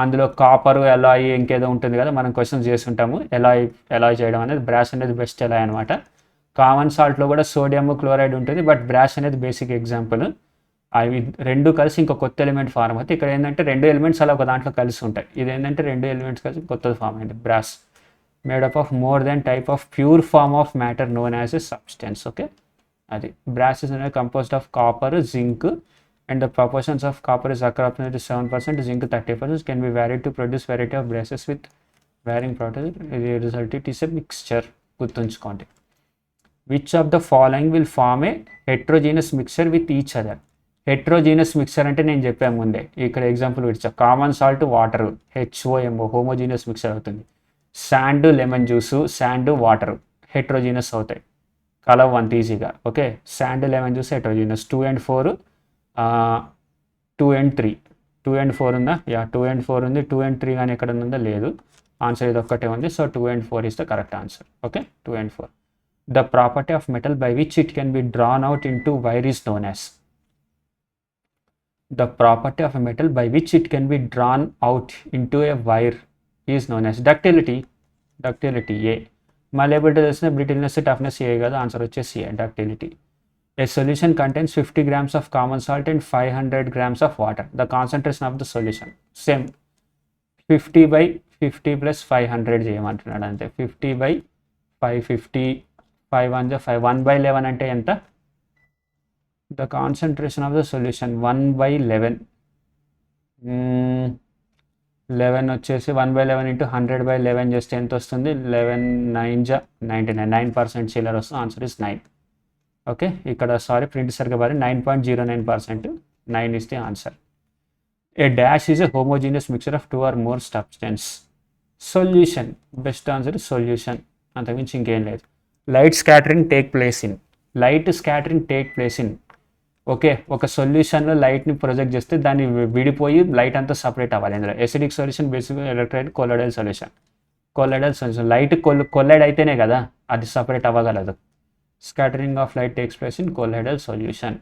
A: అందులో కాపరు, ఎలాయ్, ఇంకేదో ఉంటుంది కదా, మనం క్వశ్చన్స్ చేస్తుంటాము. ఎలాయ్ చేయడం అనేది, బ్రాస్ అనేది బెస్ట్ ఎలాయ్ అనమాట. కామన్ సాల్ట్లో కూడా సోడియం క్లోరైడ్ ఉంటుంది, బట్ బ్రాస్ అనేది బేసిక్ ఎగ్జాంపుల్. అవి రెండు కలిసి ఇంకో కొత్త ఎలిమెంట్ ఫార్మ్ అవుతుంది. ఇక్కడ ఏంటంటే 2 ఎలిమెంట్స్ అలా ఒక దాంట్లో కలిసి ఉంటాయి. ఇది ఏంటంటే 2 ఎలిమెంట్స్ కలిసి కొత్తది ఫామ్ అయింది, brass. Made up of more than type of pure form of matter known as a substance. Okay, అది బ్రాసెస్ అనేవి composed of copper, zinc and the proportions of copper is approximately 7%, zinc 30%, can be varied to produce variety of brasses with varying properties. The result it is a mixture. గుర్తుంచుకోండి. Which of the following will form a heterogeneous mixture with each other? Heterogeneous mixture అంటే నేను చెప్పాను ముందే, ఇక్కడ example ఇచ్చా. Common salt water HOMO homogeneous mixture అవుతుంది. Sand lemon juice sand water heterogeneous అవుతాయి, కలవంత ఈజీగా. Okay, sand lemon juice heterogeneous. 2 and 4 2 and 3 2 and 4 ఉందా? 2 and 4 ఉంది. 2 and 3 కానీ ఎక్కడ ఉందా? లేదు. ఆన్సర్ ఇది ఒక్కటే ఉంది. So 2 and 4 is the correct answer. Okay, 2 and 4. The property of metal by which it can be drawn out into wire is known as. The property of a metal by which it can be drawn out into a wire is known as ductility. Ductility A. Malleability తెలిసిన brittleness toughness ఏ కదా, answer వచ్చేసి A, ductility. A solution contains 50 grams of common salt and 500 grams of water. The concentration of the solution same, 50 by 50 plus 500 చేయమంటున్నాడు అంతే. 50 by 550 5 1 5 1 by 11 అంటే ఎంత? The concentration of the solution 1 by 11 11 వచ్చేసి 1 by 11 into 100 by 11 చేస్తే ఎంత వస్తుంది? 11 9 జా 99, 9% చిల్లర వస్తుంది. Answer is 9. ఓకే, ఇక్కడ సారీ ప్రింట్ సరిగ్గా బారి 9.09%, 9 is the answer. A dash is a homogeneous mixture of 2 or more substance. Solution, best answer is solution, అంతకుమించి ఇంకేం లేదు. Light scattering take place in okay, ఒక సొల్యూషన్లో లైట్ని ప్రొజెక్ట్ చేస్తే దాన్ని విడిపోయి లైట్ అంతా సపరేట్ అవ్వాలి. ఇందులో acidic solution, basic electrolyte, colloidal solution. Light colloid అయితేనే కదా అది సపరేట్ అవ్వగలదు. Scattering of light takes place in colloidal solution.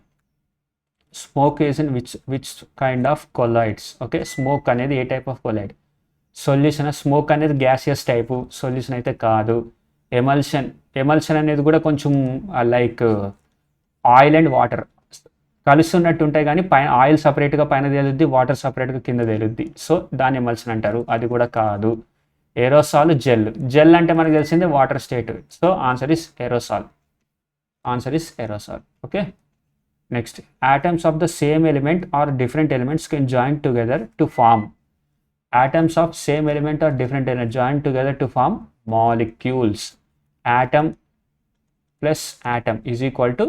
A: Smoke is in which kind of colloids? Okay, smoke అనేది ఏ type of colloid? Solution. Smoke అనేది gaseous type, solution అయితే కాదు. Emulsion అనేది కూడా కొంచెం లైక్ ఆయిల్ అండ్ వాటర్ కలుస్తున్నట్టు ఉంటాయి, కానీ పైన ఆయిల్ సపరేట్గా పైన తేలుద్ది, వాటర్ సపరేట్గా కింద తేలుద్ది. సో దాన్ని ఎమల్షన్ అంటారు, అది కూడా కాదు. ఏరోసాల్, జెల్ అంటే మనకు తెలిసిందే water state. So answer is aerosol. Okay, next. Atoms of the same element or different elements can join together to form. Atoms of same element or different element join together to form molecules. Atom plus atom is equal to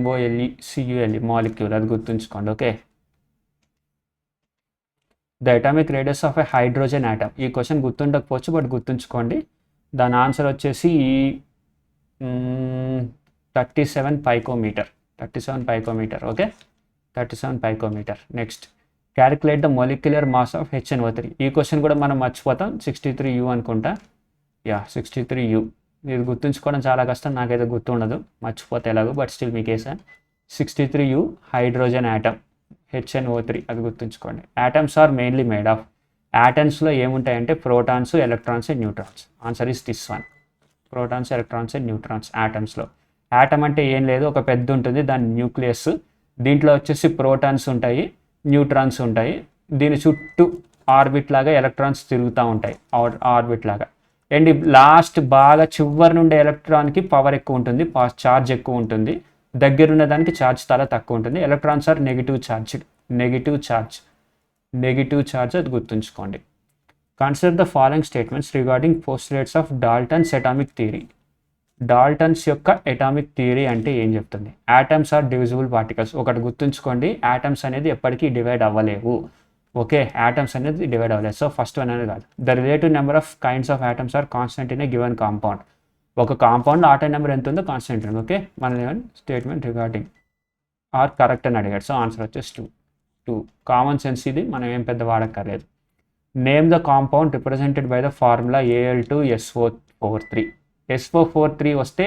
A: MOLECULE, molecule. అది గుర్తుంచుకోండి. Okay, the atomic radius of a hydrogen atom. ఈ question గుర్తుండకపోవచ్చు, but గుర్తుంచుకోండి. దాని answer వచ్చేసి 37 picometer. Okay, 37 picometer. Next, calculate the molecular mass of HNO3. ఈ question కూడా మనం మర్చిపోతాం. 63U అనుకుంటా. 63U. ఇది గుర్తుంచుకోవడం చాలా కష్టం, నాకైతే గుర్తుండదు, మర్చిపోతే ఎలాగో, బట్ స్టిల్ మీకేసా 63U హైడ్రోజన్ ఆటమ్ HNO3, అది గుర్తుంచుకోండి. Atoms are mainly made of. ఆటమ్స్లో ఏముంటాయంటే protons, electrons and neutrons. Answer is this one, protons, electrons and neutrons. ఆటమ్స్లో ఆటమ్ అంటే ఏం లేదు, ఒక పెద్ద ఉంటుంది, దాని న్యూక్లియస్. దీంట్లో వచ్చేసి ప్రోటాన్స్ ఉంటాయి, న్యూట్రాన్స్ ఉంటాయి. దీని చుట్టూ ఆర్బిట్ లాగా ఎలక్ట్రాన్స్ తిరుగుతూ ఉంటాయి, ఆర్బిట్ లాగా. అండ్ లాస్ట్ బాగా చివరి నుండి ఎలక్ట్రాన్కి పవర్ ఎక్కువ ఉంటుంది, ఛార్జ్ ఎక్కువ ఉంటుంది. దగ్గరున్న దానికి ఛార్జ్ చాలా తక్కువ ఉంటుంది. ఎలక్ట్రాన్స్ ఆర్ నెగిటివ్ ఛార్జ్, అది గుర్తుంచుకోండి. Consider the following statements regarding postulates of Dalton's atomic theory. Dalton's యొక్క అటామిక్ థియరీ అంటే ఏం చెప్తుంది? Atoms are divisible particles. ఒకటి గుర్తుంచుకోండి, ఆటమ్స్ అనేది ఎప్పటికీ డివైడ్ అవ్వలేవు. ఓకే, ఆటమ్స్ అనేది డివైడ్ అవ్వలేదు. సో ఫస్ట్ వన్ అనేది కాదు. The relative number of kinds of atoms are constant in a given compound. ఒక కాంపౌండ్ ఆటమ్ నెంబర్ ఎంత ఉందో కాన్స్టెంట్. ఓకే, మన స్టేట్మెంట్ రిగార్డింగ్ ఆర్ కరెక్ట్ అని అడిగాడు. సో ఆన్సర్ వచ్చేసి 2. కామన్ సెన్స్ ఇది, మనం ఏం పెద్ద వాడక్కర్లేదు. Name the compound represented by the formula Al2SO43. SO43 వస్తే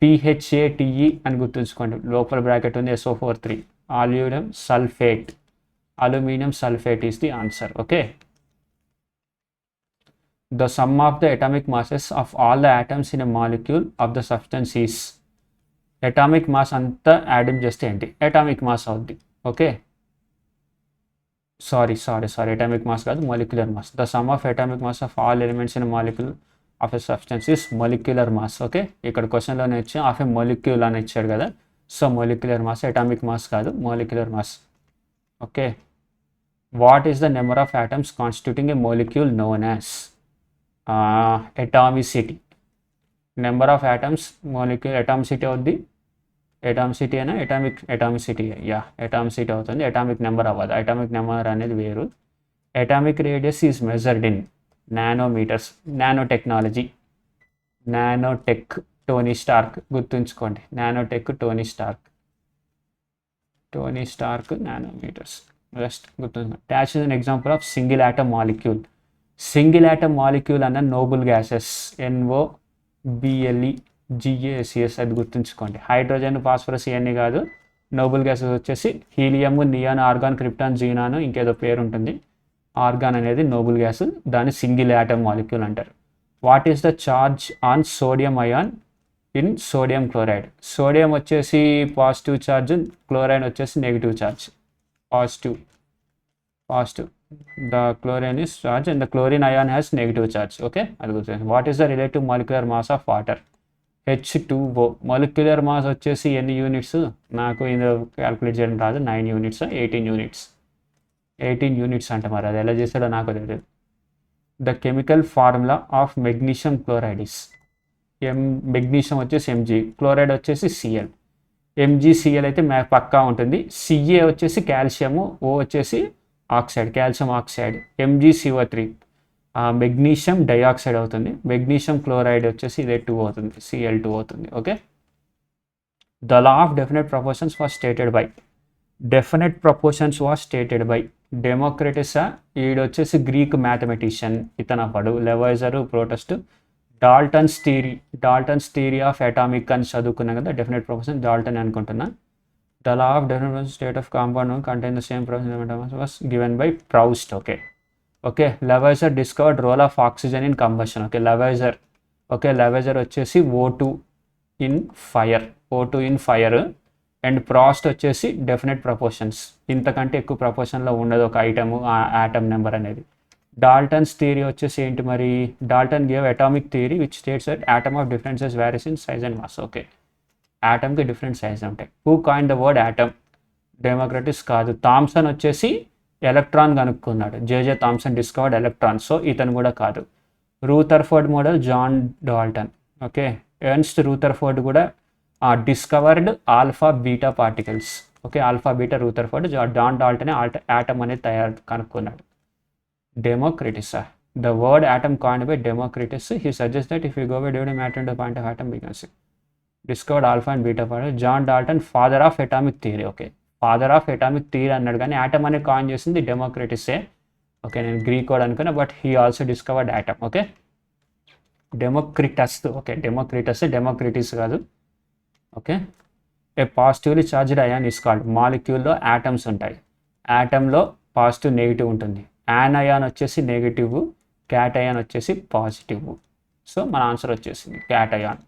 A: PHATE అని గుర్తుంచుకోండి. లోపల బ్రాకెట్ ఉంది SO43. Aluminium sulphate is the answer. Okay, the sum of the atomic masses of all the atoms in a molecule of the substance is. Atomic mass అంతా add చేస్తే ఏంటి? Atomic mass అవుద్ది. Okay, sorry atomic mass కాదు, molecular mass. The sum of atomic mass of all elements in molecule of a substance is molecular mass. Okay, ఇక్కడ క్వశ్చన్లోనే ఇచ్చి of a molecule అని ఇచ్చాడు కదా. So molecular mass, atomic mass కాదు, molecular mass. Okay, what is the number of atoms constituting a molecule known as atomicity. Number of atoms molecule atomicity అవుద్ది, atomicity అయినా atomicity, yeah atomicity అవుతుంది, atomic number అవ్వదు. Atomic number అనేది వేరు. Atomic radius is measured in nanometres. Nano technology, nanotech, Tony Stark, గుర్తుంచుకోండి, nanotech Tony Stark nanometres, just గుర్తుంచుకోండి. Dash is an example of single atom molecule. Single atom molecule అన్న Nobel gases, NO BLE GaSes, అది గుర్తుంచుకోండి. Hydrogen, phosphorus ఇవన్నీ కాదు. Noble gases వచ్చేసి helium, neon, argon, krypton, xenon, ఇంకేదో పేరు ఉంటుంది. ఆర్గాన్ అనేది నోబుల్ గ్యాస్, దాన్ని సింగిల్ ఆటమ్ మాలిక్యూల్ అంటారు. What is the charge on sodium ion in sodium chloride. Sodium వచ్చేసి పాజిటివ్ ఛార్జ్, క్లోరైడ్ వచ్చేసి negative charge. Positive, the chlorine is charge and the chlorine ion has negative charge. Okay, అది గుర్తుంది. What is the relative molecular mass of water. H2O. Molecular mass వచ్చేసి ఎన్ని units, నాకు ఇందులో calculate చేయడం రాదు. 9 units, 18 units అంట. మరి అది ఎలా చేస్తాడో నాకు తెలియదు. The chemical formula of magnesium chloride is. Magnesium వచ్చేసి Mg, క్లోరైడ్ వచ్చేసి Cl. MgCl అయితే పక్కా ఉంటుంది. Ca వచ్చేసి కాల్షియము, O వచ్చేసి oxide, calcium oxide. MgCO3 magnesium dioxide అవుతుంది. మెగ్నీషియం క్లోరైడ్ వచ్చేసి ఇదే 2 అవుతుంది, Cl2 అవుతుంది. Okay, the law of definite proportions was stated by Democritus. ఈడు వచ్చేసి గ్రీక్ మ్యాథమెటిషియన్, ఇతను అప్పుడు లెవైజర్, ప్రోటస్ట్. డాల్టన్స్ థియరీ ఆఫ్ అటామిక్ అని చదువుకున్నాం కదా. డెఫినెట్ ప్రపోర్షన్ డాల్టన్ అనుకుంటున్నా. The law of definite state of compound contain the same proportion was given by Proust. Okay, Lavoisier discovered role of oxygen in combustion. Lavoisier వచ్చేసి O2 in fire, and ప్రాస్ట్ వచ్చేసి definite proportions. ఇంతకంటే ఎక్కువ ప్రపోర్షన్లో ఉండదు ఒక atom number అనేది. Dalton's theory వచ్చేసి ఏంటి మరి, Dalton gave atomic theory which states that atom of differences varies in size and mass. Okay, ఆటమ్కి డిఫరెంట్ సైజ్ ఉంటాయి. Who coin the word atom. Democritus కాదు. థామ్సన్ వచ్చేసి ఎలక్ట్రాన్ కనుక్కున్నాడు. J J Thomson discovered electron, so ఇతను కూడా కాదు. Rutherford model John Dalton. Okay, Ernst Rutherford కూడా discovered alpha beta particles. Okay, alpha beta Rutherford. John Dalton atom అనేది కనుక్కున్నాడు. Democritus. The word atom coined by Democritus. He suggests that if you go by dividing matter into the point of atom, we can see. Discovered alpha and beta particles. John Dalton, father of atomic theory. Okay, father of atomic theory అన్నాడు కానీ atom అనే coin చేసింది డెమోక్రిటసే. Okay, నేను Greek word అనుకున్నా, but he also discovered atom. Okay, Democritus కాదు. Okay, a positively charged ion is called. మాలిక్యూల్లో atoms ఉంటాయి. ఆటంలో పాజిటివ్, నెగిటివ్ ఉంటుంది. యానయాన్ వచ్చేసి నెగిటివ్, క్యాటయాన్ వచ్చేసి పాజిటివ్. సో మన ఆన్సర్ వచ్చేసింది cation.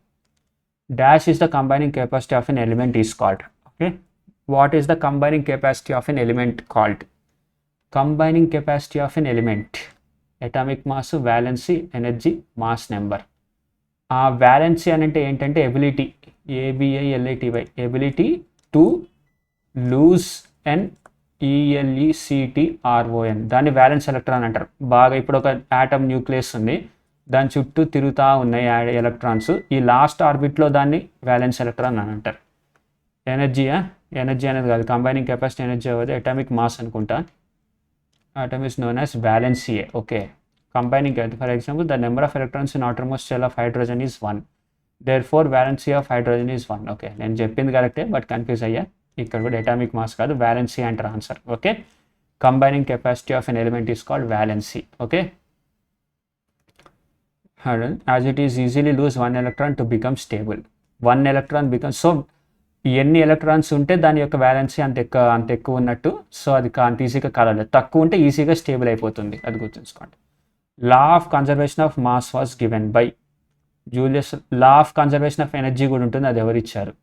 A: Dash is the combining capacity of an element is called. Okay, what is the combining capacity of an element called. Combining capacity of an element, atomic mass, valency, energy, mass number. ఆ valency అని అంటే ఏంటంటే ability, ABILITY, ability to lose and ELECTRON, దాన్ని violence electron అంటారు. బాగా ఇప్పుడు ఒక atom nucleus ఉంది, దాని చుట్టూ తిరుగుతూ ఉన్నాయి ఎలక్ట్రాన్స్. ఈ లాస్ట్ ఆర్బిట్లో దాన్ని వ్యాలెన్స్ ఎలక్ట్రాన్ అని అంటారు. ఎనర్జీ అనేది కాదు, కంబైనింగ్ కెపాసిటీ ఎనర్జీ అవ్వదు, అటామిక్ మాస్ అనుకుంటా. atom is known as valency. Okay, combining, for example, the number of electrons in outermost shell of hydrogen is 1. Therefore, valency of hydrogen is 1. Okay, నేను చెప్పింది కరెక్టే, but confuse అయ్యా. ఇక్కడ కూడా atomic mass కాదు, valency అంటారు answer. Okay, combining capacity of an element is called valency. Okay, as it is easily lose one electron to become stable. One electron becomes, so ఎన్ని electrons ఉంటే దాని యొక్క valency అంత ఎక్కువ ఉన్నట్టు. సో అది అంత ఈజీగా కలవలేదు, తక్కువ ఉంటే ఈజీగా స్టేబుల్ అయిపోతుంది, అది గుర్తుంచుకోండి. Law of conservation of mass was given by Julius. Law of conservation of energy కూడా ఉంటుంది, అది ఎవరు ఇచ్చారు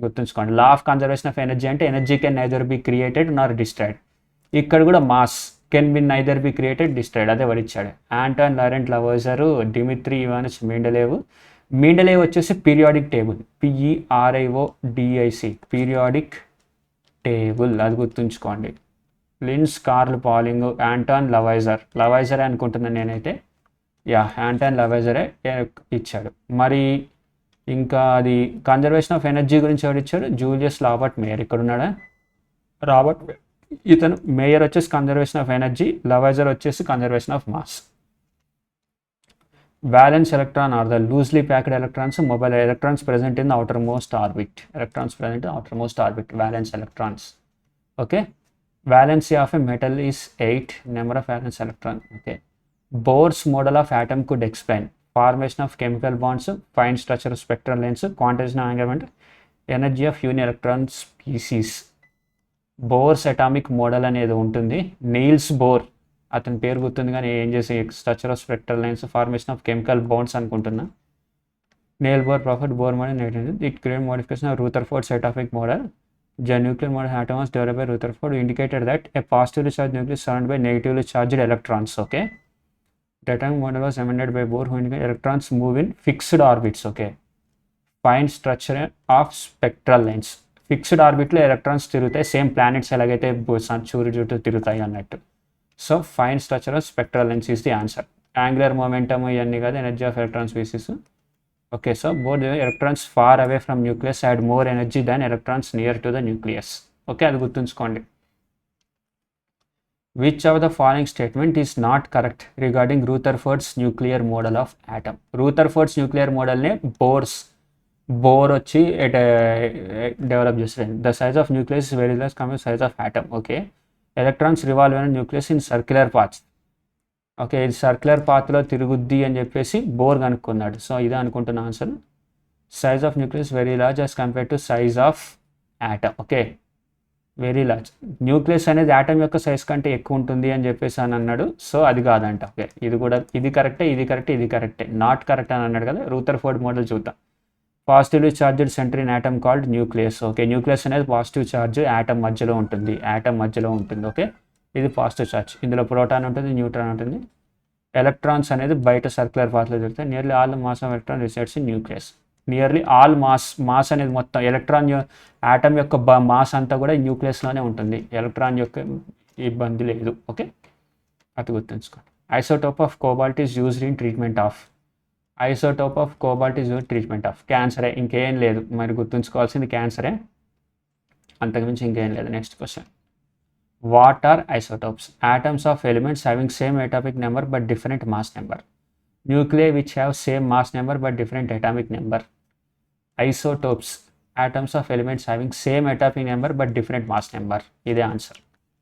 A: గుర్తుంచుకోండి. Law of conservation of energy అంటే energy can neither be created nor destroyed. ఇక్కడ కూడా mass can be neither be created destroyed, అదే ఎవరు ఇచ్చాడు. Antoine Laurent Lavoisier, Dmitri Ivanovich Mendeleev, Mendeleev వచ్చేసి periodic table, PERIODIC, periodic table, అది గుర్తుంచుకోండి. లిన్స్, curl polling, యాంటాన్ లవైజర్ అనుకుంటున్నాను నేనైతే. యాంటాన్ లవైజరే ఇచ్చాడు. మరి ఇంకా అది కన్జర్వేషన్ ఆఫ్ ఎనర్జీ గురించి ఎవరు ఇచ్చాడు? Julius Robert mayor. ఇక్కడ ఉన్నాడా? Robert mayor. ఇతను మేయర్ వచ్చేసి కన్జర్వేషన్ ఆఫ్ ఎనర్జీ, లవైజర్ వచ్చేసి conservation of mass. valence electron are the loosely packed electrons, mobile electrons present in the outermost orbit. Valence electrons. Okay, valency of a metal is 8, number of valence electron. Okay, Bohr's model of atom could explain formation of chemical bonds, fine structure of spectral lengths, quantization of angular momentum, energy of unielectron species. Bores atomic model అనేది ఉంటుంది. Niels bore అతని పేరు గుర్తుంది కానీ ఏం చేసి structure of spectral lines, formation of chemical bonds అనుకుంటున్నా. Niels Bohr profit Bohr model it create modification of Rutherford atomic model. nuclear model atom was developed by Rutherford indicated that a positively charged nucleus surrounded by negatively charged electrons. Okay, the atomic model was amended by Bohr who indicated electrons move in fixed orbits. Okay, fine structure of spectral lines. Fixed ఆర్బిట్లో electrons తిరుగుతాయి, same planets ఎలాగైతే సూర్యుడి చుట్టూ తిరుగుతాయి అన్నట్టు. So fine structure of spectral lines is the answer. Angular momentum ఇవన్నీ కాదు, energy of electron species. Okay, so both electrons far away from nucleus had more energy than electrons near to the nucleus. Okay, అది గుర్తుంచుకోండి. Which of the following statement is not correct regarding Rutherford's nuclear model of atom? Rutherford's nuclear మోడల్నే bore వచ్చి develop చేస్తారు. The size of nucleus very less compare size of atom. Okay, electrons revolve అయిన nucleus in circular path. Okay, ఇది circular పాత్లో తిరుగుద్ది అని చెప్పేసి Bohr కనుక్కున్నాడు. సో ఇదే అనుకుంటున్న answer. Size of nucleus very large as compare to size of atom. Okay, very large. Nucleus అనేది ఆటమ్ యొక్క సైజ్ కంటే ఎక్కువ ఉంటుంది అని చెప్పేసి అని అన్నాడు. సో అది కాదంట. ఓకే, ఇది కరెక్టే, నాట్ కరెక్ట్ అని అన్నాడు కదా. రూథర్ఫోర్డ్ మోడల్ చూద్దాం. Positively charged centre in atom called nucleus. Okay, nucleus అనేది పాజిటివ్ ఛార్జ్ ఆటమ్ మధ్యలో ఉంటుంది. ఓకే, ఇది పాజిటివ్ ఛార్జ్. ఇందులో ప్రోటాన్ ఉంటుంది, న్యూట్రాన్ ఉంటుంది. ఎలక్ట్రాన్స్ అనేది బయట సర్క్యులర్ పాత్లో జరుగుతాయి. Nearly all mass of electron resides in nucleus. Nearly all mass అనేది మొత్తం ఎలక్ట్రాన్ ఆటమ్ యొక్క మాస్ అంతా కూడా న్యూక్లియస్లోనే ఉంటుంది. ఎలక్ట్రాన్ యొక్క ఇబ్బంది లేదు. ఓకే, అది గుర్తుంచుకోండి. Isotope of cobalt is used in treatment of క్యాన్సరే, ఇంకేం లేదు. మరి గుర్తుంచుకోవాల్సింది క్యాన్సరే, అంతకుమించి ఇంకేం లేదు. Next question. What are isotopes? Atoms of elements having same atomic number but different mass number. Nuclei which have same mass number but different atomic number. Isotopes, atoms of elements having same atomic number but different mass number. ఇదే answer.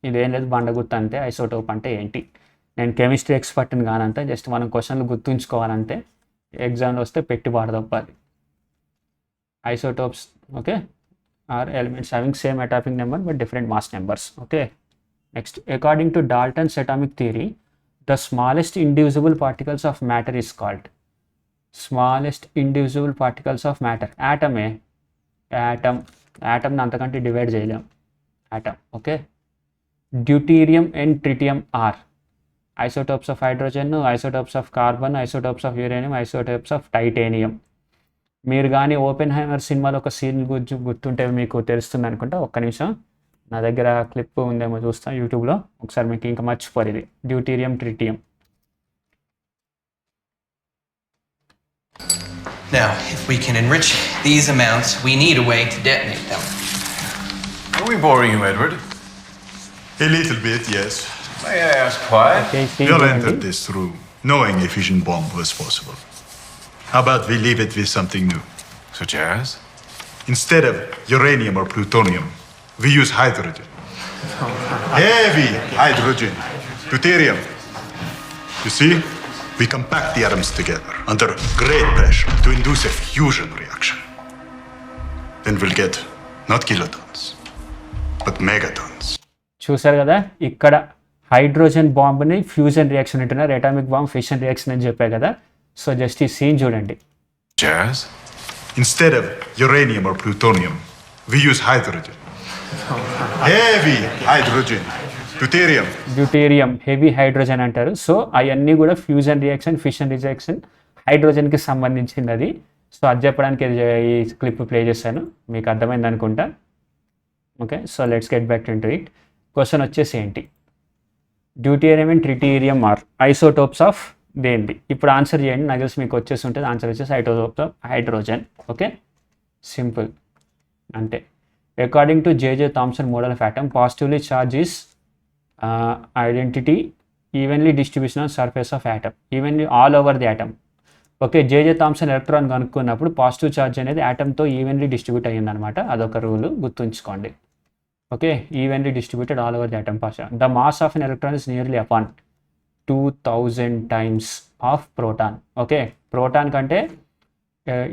A: ఇదేం లేదు, బండగుర్తు అంతే. Isotope అంటే ఏంటి? నేను chemistry ఎక్స్పర్ట్ని కానంతే, just మనం క్వశ్చన్లు గుర్తుంచుకోవాలంటే. ఎగ్జామ్లో వస్తే పెట్టి వాడదప్పాలి. Isotopes okay are elements having same atomic number but different mass numbers. Okay, next. According to Dalton's atomic theory the smallest indivisible particles of matter is called. Smallest indivisible particles of matter యాటమే. యాటమ్ని అంతకంటే divide చేయలేం. Atom. Okay, deuterium and tritium are isotopes of hydrogen, isotopes of carbon, isotopes of uranium, isotopes of titanium. మీరు కానీ Oppenheimer సినిమాలో ఒక scene గుర్తుంటే మీకు తెలుస్తుంది అనుకుంటా. ఒక్క నిమిషం, నా దగ్గర క్లిప్ ఉందేమో చూస్తాను యూట్యూబ్లో, ఒకసారి మీకు ఇంకా మర్చిపోరు. ఇది deuterium, tritium.
B: Now, if we can enrich these amounts, we need a way to detonate them.
C: Are we boring you, Edward?
D: A little bit, yes.
C: May I ask why?
D: We all entered this room knowing a fission bomb was possible. How about we leave it with something new?
C: Such as?
D: Instead of uranium or plutonium, we use hydrogen. Heavy hydrogen. Deuterium. You see? We compact the atoms together under great pressure to induce a fusion reaction. Then we'll get not kilotons, but megatons.
A: చూసారు కదా, ఇక్కడ hydrogen బాంబ్ని fusion reaction అంటున్నారు, atomic bomb fission reaction అని చెప్పారు కదా. So just ఈ scene చూడండి.
C: Jazz?
D: Instead of uranium or plutonium, we use hydrogen. Heavy hydrogen.
A: Deuterium, heavy hydrogen అంటారు. సో అవన్నీ కూడా ఫ్యూజన్ రియాక్షన్, ఫిషన్ రియాక్షన్, హైడ్రోజన్కి సంబంధించింది అది. సో అది చెప్పడానికి ఈ క్లిప్ ప్లే చేశాను, మీకు అర్థమైంది అనుకుంటా. Okay, so let's get back to it. Question వచ్చేసి ఏంటి, deuterium and tritium are isotopes of దేంది? ఇప్పుడు ఆన్సర్ చేయండి, నాకు తెలిసి మీకు వచ్చేసి ఉంటుంది. ఆన్సర్ వచ్చేసి isotopes of hydrogen. Okay, simple అంటే according to J J Thomson model of atom, positively charge is identity evenly distribution on surface of atom, evenly all over the atom. Okay, J J Thomson electron కనుక్కున్నప్పుడు positive charge అనేది ఆటమ్తో evenly distribute అయ్యిందనమాట. అదొక rule గుర్తుంచుకోండి. Okay, evenly distributed all over the atom. The mass of an electron is nearly upon 2000 times of proton. Okay, proton కంటే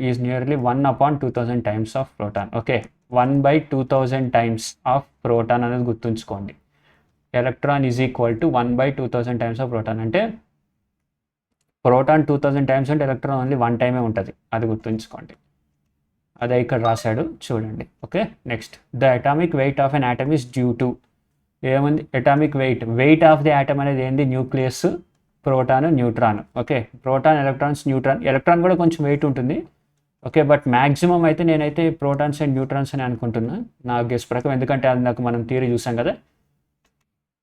A: is nearly 1/2000 times of proton. Okay, 1/2000 times of proton అనేది గుర్తుంచుకోండి. Electron is equal to 1/2000 times of proton. అంటే proton 2000 times అంటే electron only 1 టైమే ఉంటుంది, అది గుర్తుంచుకోండి. అదే ఇక్కడ రాశాడు చూడండి. Okay, next the atomic weight of an atom is due to, ఏముంది atomic weight of the atom అనేది ఏంది, nucleus, proton, neutron. Okay, proton, electrons, neutron. Electron కూడా కొంచెం వెయిట్ ఉంటుంది. ఓకే, బట్ మ్యాక్సిమం అయితే నేనైతే ప్రోటాన్స్ అండ్ న్యూట్రాన్స్ అని అనుకుంటున్నా నా గెస్ ప్రకారం, ఎందుకంటే అది నాకు మనం థియరీ చూసాం కదా,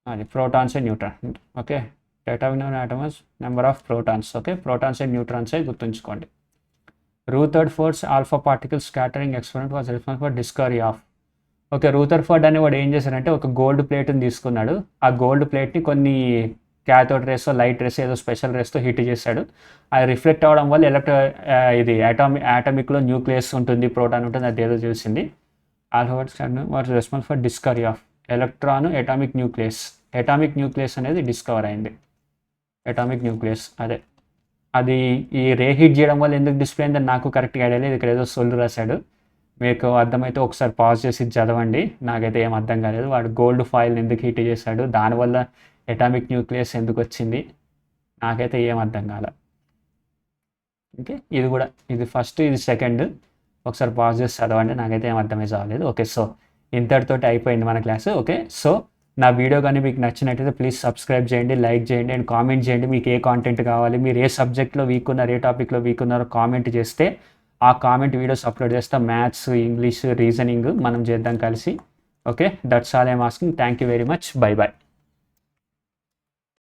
A: అది protons and neutron. Okay, atomic atoms number of protons. Okay, protons and neutrons అయి గుర్తుంచుకోండి. Rutherford's alpha particle scattering experiment was responsible for discovery of. Okay, Rutherford అనేవాడు ఏం చేశారంటే ఒక గోల్డ్ ప్లేట్ని తీసుకున్నాడు. ఆ గోల్డ్ ప్లేట్ని కొన్ని క్యాథోడ్ రేస్, లైట్ రేస్, ఏదో స్పెషల్ రేస్తో హీట్ చేశాడు. అది రిఫ్లెక్ట్ అవ్వడం వల్ల ఇది ఆటమిక్లో న్యూక్లియస్ ఉంటుంది, ప్రోటాన్ ఉంటుంది, అది ఏదో తెలిసింది. Alpha was response for discovery of electron atomic nucleus. Atomic nucleus అనేది డిస్కవర్ అయింది. అటామిక్ న్యూక్లియస్ అది ఈ రే హీట్ చేయడం వల్ల ఎందుకు డిస్ప్లే అయిందని నాకు కరెక్ట్గా ఐడియా లేదు. ఇక్కడ ఏదో సొల్లు రాశాడు, మీకు అర్థమైతే ఒకసారి పాజ్ చేసి చదవండి. నాకైతే ఏం అర్థం కాలేదు. వాడు గోల్డ్ ఫాయిల్ ఎందుకు హీట్ చేశాడు, దానివల్ల అటామిక్ న్యూక్లియస్ ఎందుకు వచ్చింది, నాకైతే ఏం అర్థం కాల. ఓకే, ఇది ఫస్ట్, ఇది సెకండ్. ఒకసారి పాజ్ చేసి చదవండి, నాకైతే ఏం అర్థమే కాలేదు. ఓకే, సో ఇంతటితో అయిపోయింది మన క్లాసు. ఓకే, సో నా వీడియో కానీ మీకు నచ్చినట్టయితే ప్లీజ్ సబ్స్క్రైబ్ చేయండి, లైక్ చేయండి అండ్ కామెంట్ చేయండి. మీకు ఏ కాంటెంట్ కావాలి, మీరు ఏ సబ్జెక్ట్లో వీక్ ఉన్నారు, ఏ టాపిక్లో వీక్ ఉన్నారో కామెంట్ చేస్తే ఆ కామెంట్ వీడియోస్ అప్లోడ్ చేస్తాం. మ్యాథ్స్, ఇంగ్లీష్, రీజనింగ్ మనం చేద్దాం కలిసి. Okay, that's all I'm asking. Thank you very much. Bye bye.